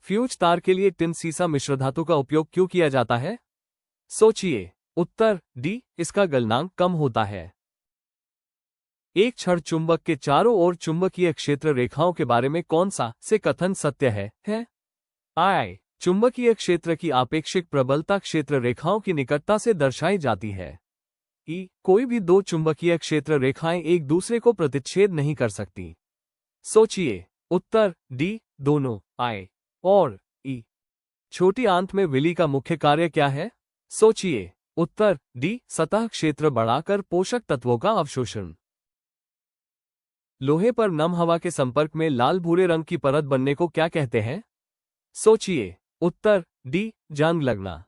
Fuse तार के लिए टिन सीसा मिश्र धातु का उपयोग क्यों किया जाता है? सोचिए। उत्तर डी, इसका गलनांक कम होता है। एक क्षण चुंबक के चारों ओर चुंबकीय क्षेत्र रेखाओं के बारे में कौन सा से कथन सत्य है? आई, चुंबकीय क्षेत्र की आपेक्षिक प्रबलता क्षेत्र रेखाओं की निकटता से दर्शाई जाती है। ई, कोई भी दो चुंबकीय क्षेत्र रेखाएं एक दूसरे को प्रतिच्छेद नहीं कर सकती। सोचिए। उत्तर डी, दोनों। आई और ई। छोटी आंत में विली का मुख्य कार्य क्या है? सोचिए। उत्तर डी, सतह क्षेत्र बढ़ाकर पोषक तत्वों का अवशोषण। लोहे पर नम हवा के संपर्क में लाल भूरे रंग की परत बनने को क्या कहते हैं? सोचिए। उत्तर डी, जंग लगना।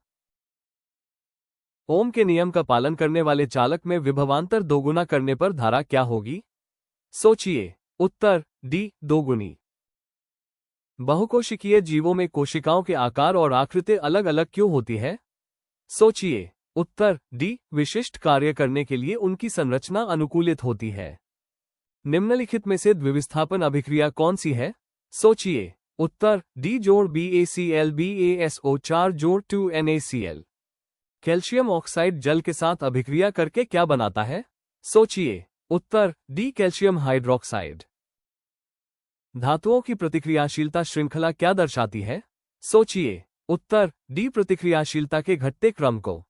ओम के नियम का पालन करने वाले चालक में विभवांतर दोगुना करने पर धारा क्या होगी? सोचिए। उत्तर डी, दोगुनी। बहुकोशिकीय जीवों में कोशिकाओं के आकार और आकृति अलग अलग क्यों होती है? सोचिए। उत्तर डी, विशिष्ट कार्य करने के लिए उनकी संरचना अनुकूलित होती है। निम्नलिखित में से द्विविस्थापन अभिक्रिया कौन सी है? सोचिए। उत्तर डी, जोड़ BaCl BaSO4 जोड़ 2NaCl। कैल्शियम ऑक्साइड जल के साथ अभिक्रिया करके क्या बनाता है? सोचिए। उत्तर डी, कैल्शियम हाइड्रोक्साइड। धातुओं की प्रतिक्रियाशीलता श्रृंखला क्या दर्शाती है? सोचिए। उत्तर डी, प्रतिक्रियाशीलता के घटते क्रम को।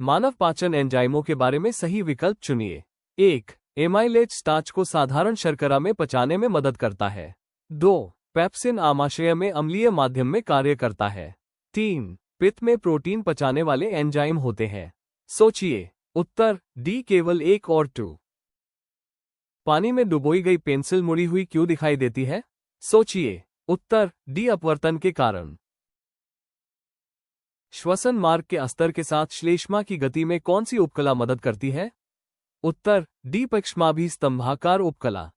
मानव पाचन एंजाइमों के बारे में सही विकल्प चुनिए। 1. एमाइलेज स्टार्च को साधारण शर्करा में पचाने में मदद करता है। 2. पेप्सिन आमाशय में अम्लीय माध्यम में कार्य करता है। 3. पित्त में प्रोटीन पचाने वाले एंजाइम होते हैं। सोचिए। उत्तर डी, केवल 1 और 2। पानी में डुबोई गई पेंसिल मुड़ी हुई क्यों दिखाई देती है? सोचिए। उत्तर डी, अपवर्तन के कारण। श्वसन मार्ग के अस्तर के साथ श्लेष्मा की गति में कौन सी उपकला मदद करती है? उत्तर डी, पक्ष्माभि स्तंभाकार उपकला।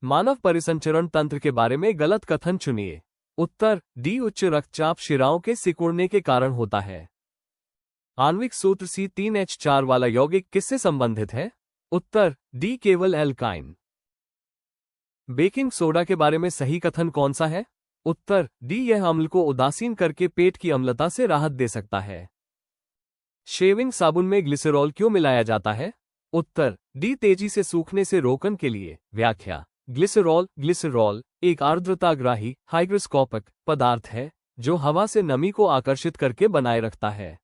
मानव परिसंचरण तंत्र के बारे में गलत कथन चुनिए। उत्तर डी, उच्च रक्तचाप शिराओं के सिकुड़ने के कारण होता है। आणविक सूत्र C3H4 वाला यौगिक किससे संबंधित है? उत्तर डी, केवल एल्काइन। बेकिंग सोडा के बारे में सही कथन कौन सा है? उत्तर डी, यह अम्ल को उदासीन करके पेट की अम्लता से राहत दे सकता है। शेविंग साबुन में ग्लिसरॉल क्यों मिलाया जाता है? उत्तर डी, तेजी से सूखने से रोकने के लिए। व्याख्या। ग्लिसरॉल एक आर्द्रताग्राही हाइग्रोस्कोपिक पदार्थ है जो हवा से नमी को आकर्षित करके बनाए रखता है।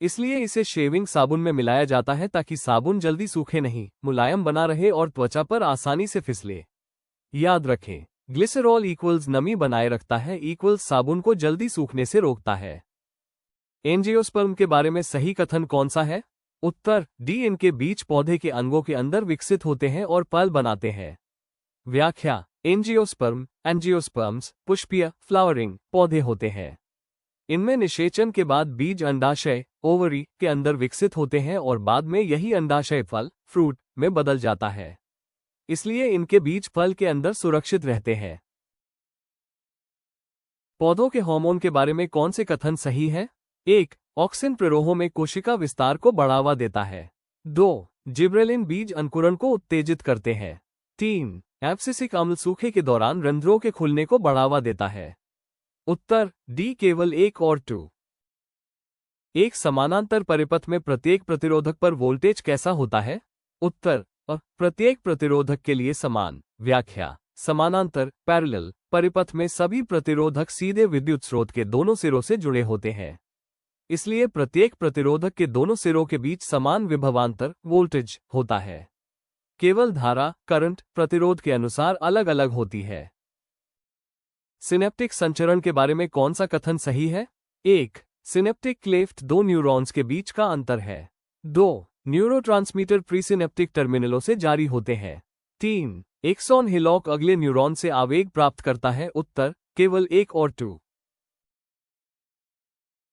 इसलिए इसे शेविंग साबुन में मिलाया जाता है ताकि साबुन जल्दी सूखे नहीं, मुलायम बना रहे और त्वचा पर आसानी से फिसले। याद रखें, ग्लिसरॉल इक्वल्स नमी बनाए रखता है इक्वल्स साबुन को जल्दी सूखने से रोकता है। एंजियोस्पर्म के बारे में सही कथन कौन सा है? उत्तर डी, इनके बीज पौधे के अंगों के अंदर विकसित होते हैं और पल बनाते हैं। व्याख्या। एंजियोस्पर्म्स पुष्पीय फ्लावरिंग पौधे होते हैं। इनमें निषेचन के बाद बीज अंडाशय ओवरी के अंदर विकसित होते हैं और बाद में यही अंडाशय फल फ्रूट में बदल जाता है। इसलिए इनके बीज फल के अंदर सुरक्षित रहते हैं। पौधों के हार्मोन के बारे में कौन से कथन सही है? 1. ऑक्सिन प्ररोहों में कोशिका विस्तार को बढ़ावा देता है। 2. जिब्रेलिन बीज अंकुरण को उत्तेजित करते हैं। 3. एब्सिसिक अम्ल सूखे के दौरान रंध्रों के खुलने को बढ़ावा देता है। उत्तर डी, केवल 1 और 2। एक समानांतर परिपथ में प्रत्येक प्रतिरोधक पर वोल्टेज कैसा होता है? उत्तर प्रत्येक प्रतिरोधक के लिए समान। व्याख्या। समानांतर पैरेलल परिपथ में सभी प्रतिरोधक सीधे विद्युत स्रोत के दोनों सिरों से जुड़े होते हैं। इसलिए प्रत्येक प्रतिरोधक के दोनों सिरों के बीच समान विभवांतर वोल्टेज होता है। केवल धारा करंट प्रतिरोध के अनुसार अलग अलग होती है। सिनेप्टिक संचरण के बारे में कौन सा कथन सही है? 1. सिनेप्टिक क्लेफ्ट दो न्यूरॉन्स के बीच का अंतर है। 2. न्यूरोट्रांसमीटर प्रीसिनेप्टिक टर्मिनलों से जारी होते हैं। 3. एक्सॉन हिलॉक अगले न्यूरॉन से आवेग प्राप्त करता है। उत्तर केवल 1 और 2।